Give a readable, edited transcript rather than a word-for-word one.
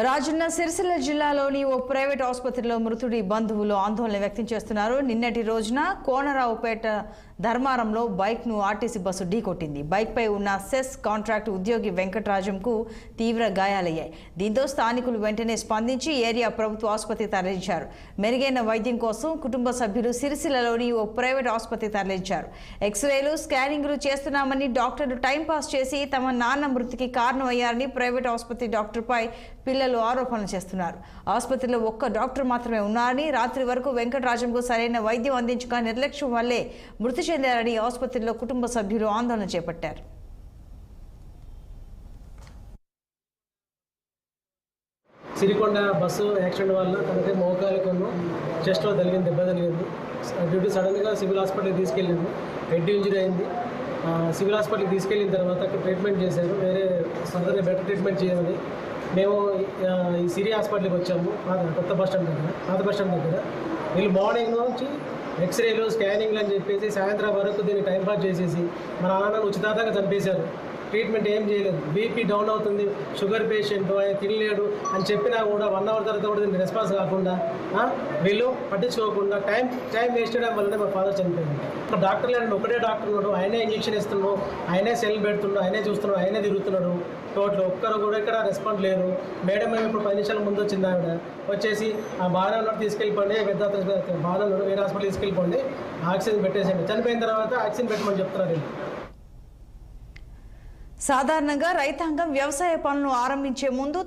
రాజన్న సిరిసిల్ల జిల్లాలోని ఓ ప్రైవేట్ ఆసుపత్రిలో మృతుడి బంధువులు ఆందోళన వ్యక్తం చేస్తున్నారు. నిన్నటి రోజున కోనరావుపేట ధర్మారంలో బైక్ను ఆర్టీసీ బస్సు ఢీకొట్టింది. బైక్పై ఉన్న సెస్ కాంట్రాక్ట్ ఉద్యోగి వెంకటరాజంకు తీవ్ర గాయాలయ్యాయి. దీంతో స్థానికులు వెంటనే స్పందించి ఏరియా ప్రభుత్వ ఆసుపత్రికి తరలించారు. మెరుగైన వైద్యం కోసం కుటుంబ సభ్యులు సిరిసిల్లలోని ఓ ప్రైవేట్ ఆసుపత్రికి తరలించారు. ఎక్స్రేలు, స్కానింగ్లు చేస్తున్నామని డాక్టర్లు టైంపాస్ చేసి తమ నాన్న మృతికి కారణమయ్యారని ప్రైవేట్ ఆసుపత్రి డాక్టర్పై పిల్లలు ఆరోపణలు చేస్తున్నారు. ఆసుపత్రిలో ఒక్క డాక్టర్ మాత్రమే ఉన్నారని, రాత్రి వరకు వెంకటరాజంకు సరైన వైద్యం అందించక నిర్లక్ష్యం వల్లే మృతి చెందారని ఆసుపత్రిలో కుటుంబ సభ్యులు ఆందోళన చేపట్టారు. సిరికొండ బస్సు యాక్సిడెంట్ వల్ల తనకి మోకాలకు చెస్ట్లో తగిలింది, దెబ్బ తగిలింది. డ్యూటీ సడన్గా సివిల్ హాస్పిటల్కి తీసుకెళ్ళింది. హెడ్ ఇంజరీ అయింది. సివిల్ హాస్పిటల్కి తీసుకెళ్ళిన తర్వాత అక్కడ ట్రీట్మెంట్ చేశారు. వేరే సొంతంగా బెటర్ ట్రీట్మెంట్ చేయాలని మేము ఈ సిరి హాస్పిటల్కి వచ్చాము. కొత్త బస్ స్టాండ్ దగ్గర వీళ్ళు మార్నింగ్ నుంచి ఎక్స్రేలు, స్కానింగ్లు అని చెప్పేసి సాయంత్రం వరకు దీన్ని టైంపాస్ చేసేసి మన నాన్నను ఉచితంగా చంపేశారు. ట్రీట్మెంట్ ఏం చేయలేదు. బీపీ డౌన్ అవుతుంది, షుగర్ పేషెంట్, ఆయన తినలేడు అని చెప్పినా కూడా 1 అవర్ తర్వాత కూడా దీనికి రెస్పాన్స్ కాకుండా వీళ్ళు పట్టించుకోకుండా టైం వేస్ట్ చేయడం వల్లనే మా ఫాదర్ చనిపోయింది. ఒక డాక్టర్ లేడు, ఒకటే డాక్టర్ ఉన్నాడు. ఆయనే ఇంజక్షన్ ఇస్తున్నాడు, ఆయనే సెల్ పెడుతున్నాడు, ఆయనే చూస్తున్నాడు, ఆయనే తిరుగుతున్నాడు. టోటల్ ఒక్కరు కూడా ఇక్కడ రెస్పాండ్ లేరు. మేడం మేము ఇప్పుడు 10 నిమిషాల ముందు వచ్చింది. ఆవిడ వచ్చేసి ఆ బాగా ఉన్నాడు, తీసుకెళ్ళిపోండి, పెద్ద బాగా ఉన్నాడు, వేరే హాస్పిటల్ తీసుకెళ్ళిపోండి, ఆక్సిజన్ పెట్టేసండి. చనిపోయిన తర్వాత ఆక్సిజన్ పెట్టమని చెప్తున్నారు. సాధారణంగా రైతాంగం వ్యవసాయ పనులను ఆరంభించే ముందు